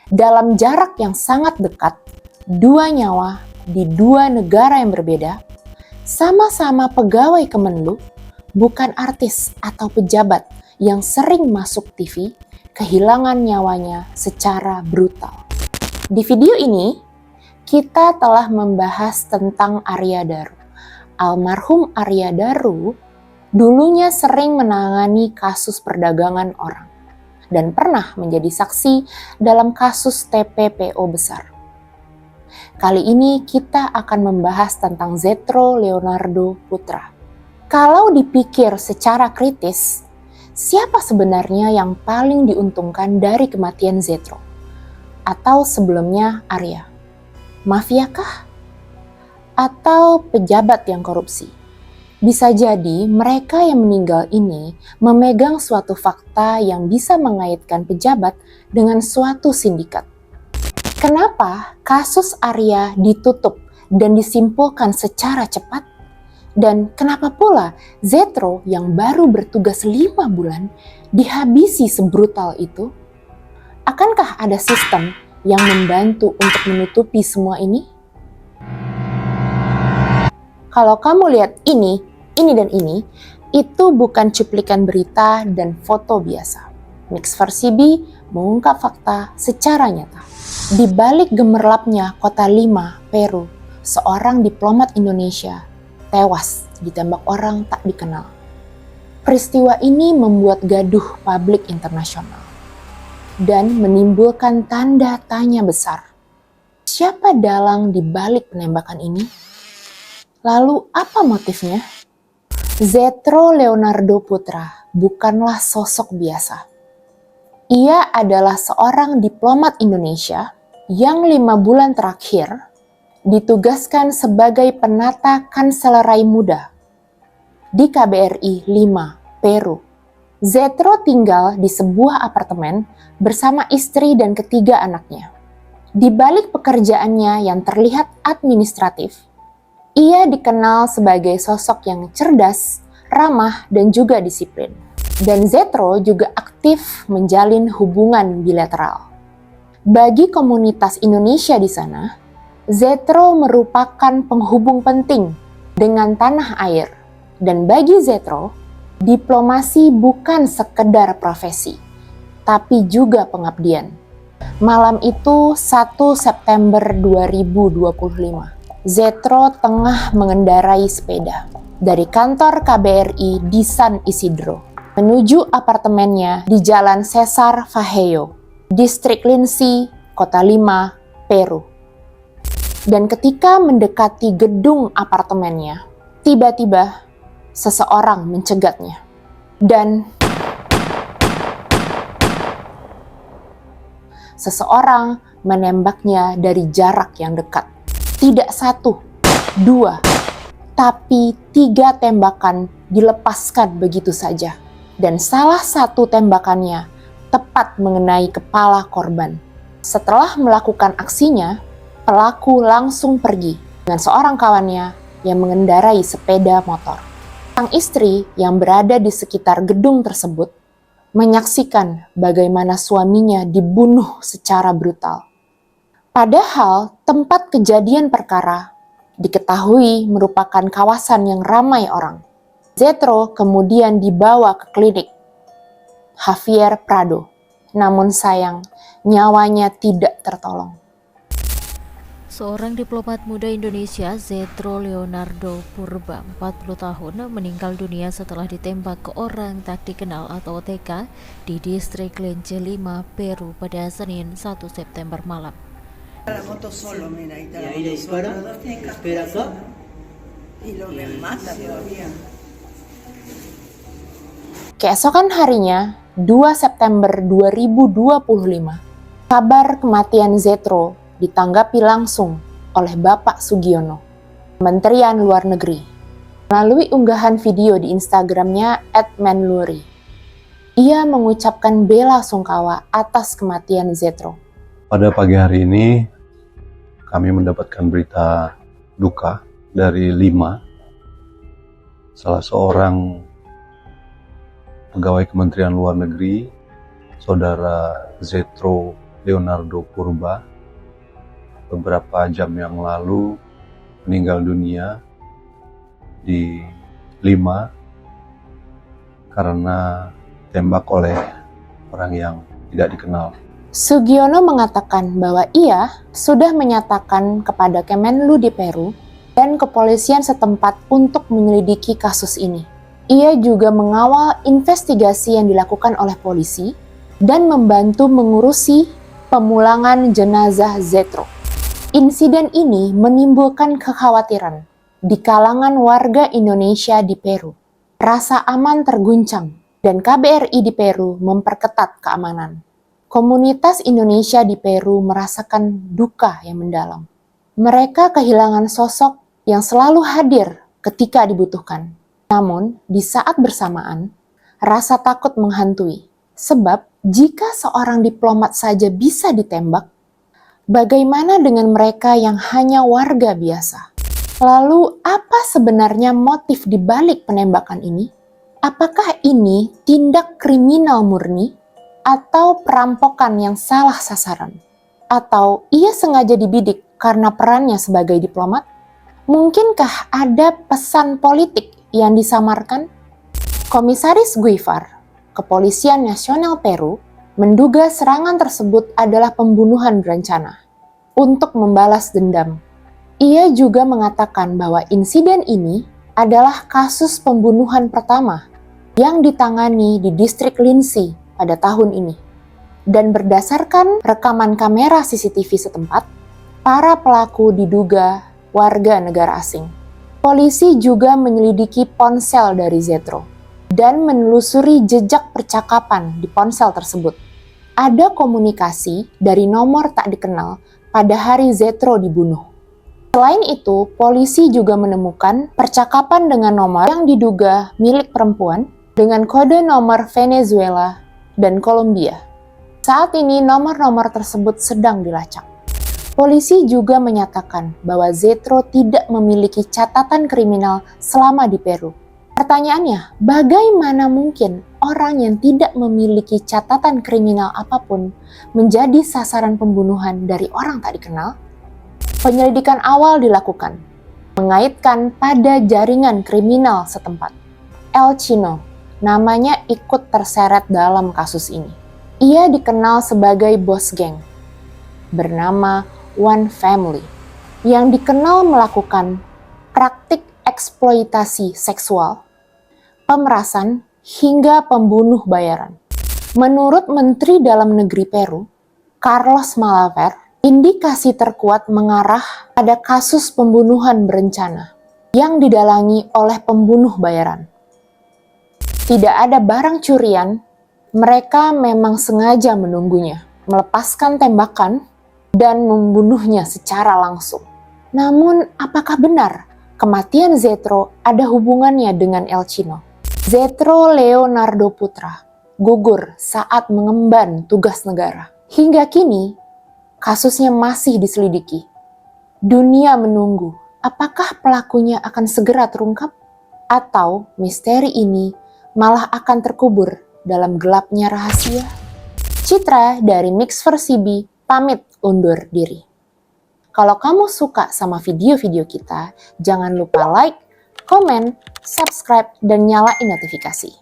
Dalam jarak yang sangat dekat, dua nyawa di dua negara yang berbeda, sama-sama pegawai Kemenlu, bukan artis atau pejabat yang sering masuk TV, kehilangan nyawanya secara brutal. Di video ini, kita telah membahas tentang Arya Daru. Almarhum Arya Daru dulunya sering menangani kasus perdagangan orang dan pernah menjadi saksi dalam kasus TPPO besar. Kali ini kita akan membahas tentang Zetro Leonardo Putra. Kalau dipikir secara kritis, siapa sebenarnya yang paling diuntungkan dari kematian Zetro? Atau sebelumnya Arya? Mafia kah? Atau pejabat yang korupsi? Bisa jadi mereka yang meninggal ini memegang suatu fakta yang bisa mengaitkan pejabat dengan suatu sindikat. Kenapa kasus Arya ditutup dan disimpulkan secara cepat? Dan kenapa pula Zetro yang baru bertugas 5 bulan dihabisi sebrutal itu? Akankah ada sistem yang membantu untuk menutupi semua ini? Kalau kamu lihat ini dan ini, itu bukan cuplikan berita dan foto biasa. Mix versi B mengungkap fakta secara nyata. Di balik gemerlapnya kota Lima, Peru, seorang diplomat Indonesia tewas ditembak orang tak dikenal. Peristiwa ini membuat gaduh publik internasional dan menimbulkan tanda tanya besar. Siapa dalang di balik penembakan ini? Lalu apa motifnya? Zetro Leonardo Putra bukanlah sosok biasa. Ia adalah seorang diplomat Indonesia yang 5 bulan terakhir ditugaskan sebagai penata Kanselerai Muda di KBRI Lima, Peru. Zetro tinggal di sebuah apartemen bersama istri dan ketiga anaknya. Di balik pekerjaannya yang terlihat administratif, ia dikenal sebagai sosok yang cerdas, ramah, dan juga disiplin. Dan Zetro juga aktif menjalin hubungan bilateral. Bagi komunitas Indonesia di sana, Zetro merupakan penghubung penting dengan tanah air. Dan bagi Zetro, diplomasi bukan sekedar profesi, tapi juga pengabdian. Malam itu 1 September 2025. Zetro tengah mengendarai sepeda dari kantor KBRI di San Isidro menuju apartemennya di Jalan Cesar Vallejo, Distrik Linci, Kota Lima, Peru. Dan ketika mendekati gedung apartemennya, tiba-tiba seseorang mencegatnya dan seseorang menembaknya dari jarak yang dekat. Tidak 1, 2, tapi 3 tembakan dilepaskan begitu saja. Dan salah satu tembakannya tepat mengenai kepala korban. Setelah melakukan aksinya, pelaku langsung pergi dengan seorang kawannya yang mengendarai sepeda motor. Sang istri yang berada di sekitar gedung tersebut menyaksikan bagaimana suaminya dibunuh secara brutal. Padahal tempat kejadian perkara diketahui merupakan kawasan yang ramai orang. Zetro kemudian dibawa ke klinik Javier Prado, namun sayang nyawanya tidak tertolong. Seorang diplomat muda Indonesia, Zetro Leonardo Purba, 40 tahun, meninggal dunia setelah ditembak ke orang tak dikenal atau OTK di distrik Lince Lima, Peru pada Senin 1 September malam. La moto solo, mira, ahí está. Y ahí le dispara, espera acá. Y lo remata todavía. Keesokan harinya, 2 September 2025, kabar kematian Zetro ditanggapi langsung oleh Bapak Sugiono, Kementerian Luar Negeri, melalui unggahan video di Instagramnya @menluri. Ia mengucapkan bela sungkawa atas kematian Zetro. Pada pagi hari ini, kami mendapatkan berita duka dari Lima, salah seorang pegawai Kementerian Luar Negeri, Saudara Zetro Leonardo Purba beberapa jam yang lalu meninggal dunia di Lima karena tembak oleh orang yang tidak dikenal. Sugiono mengatakan bahwa ia sudah menyatakan kepada Kemenlu di Peru dan kepolisian setempat untuk menyelidiki kasus ini. Ia juga mengawal investigasi yang dilakukan oleh polisi dan membantu mengurusi pemulangan jenazah Zetro. Insiden ini menimbulkan kekhawatiran di kalangan warga Indonesia di Peru. Rasa aman terguncang dan KBRI di Peru memperketat keamanan. Komunitas Indonesia di Peru merasakan duka yang mendalam. Mereka kehilangan sosok yang selalu hadir ketika dibutuhkan. Namun, di saat bersamaan, rasa takut menghantui. Sebab, jika seorang diplomat saja bisa ditembak, bagaimana dengan mereka yang hanya warga biasa? Lalu, apa sebenarnya motif di balik penembakan ini? Apakah ini tindak kriminal murni? Atau perampokan yang salah sasaran? Atau ia sengaja dibidik karena perannya sebagai diplomat? Mungkinkah ada pesan politik yang disamarkan? Komisaris Guivar, Kepolisian Nasional Peru, menduga serangan tersebut adalah pembunuhan berencana untuk membalas dendam. Ia juga mengatakan bahwa insiden ini adalah kasus pembunuhan pertama yang ditangani di distrik Linsi pada tahun ini. Dan berdasarkan rekaman kamera CCTV setempat, para pelaku diduga warga negara asing. Polisi juga menyelidiki ponsel dari Zetro dan menelusuri jejak percakapan di ponsel tersebut. Ada komunikasi dari nomor tak dikenal pada hari Zetro dibunuh. Selain itu, polisi juga menemukan percakapan dengan nomor yang diduga milik perempuan dengan kode nomor Venezuela dan Kolombia. Saat ini nomor-nomor tersebut sedang dilacak. Polisi juga menyatakan bahwa Zetro tidak memiliki catatan kriminal selama di Peru. Pertanyaannya, bagaimana mungkin orang yang tidak memiliki catatan kriminal apapun menjadi sasaran pembunuhan dari orang tak dikenal? Penyelidikan awal dilakukan, mengaitkan pada jaringan kriminal setempat. El Chino, namanya ikut terseret dalam kasus ini. Ia dikenal sebagai bos geng, bernama One Family, yang dikenal melakukan praktik eksploitasi seksual, pemerasan, hingga pembunuh bayaran. Menurut Menteri Dalam Negeri Peru, Carlos Malaver, indikasi terkuat mengarah pada kasus pembunuhan berencana yang didalangi oleh pembunuh bayaran. Tidak ada barang curian, mereka memang sengaja menunggunya, melepaskan tembakan, dan membunuhnya secara langsung. Namun, apakah benar kematian Zetro ada hubungannya dengan El Chino? Zetro Leonardo Putra gugur saat mengemban tugas negara. Hingga kini, kasusnya masih diselidiki. Dunia menunggu, apakah pelakunya akan segera terungkap? Atau misteri ini malah akan terkubur dalam gelapnya rahasia? Citra dari Mix Versi B pamit undur diri. Kalau kamu suka sama video-video kita, jangan lupa like, komen, subscribe, dan nyalain notifikasi.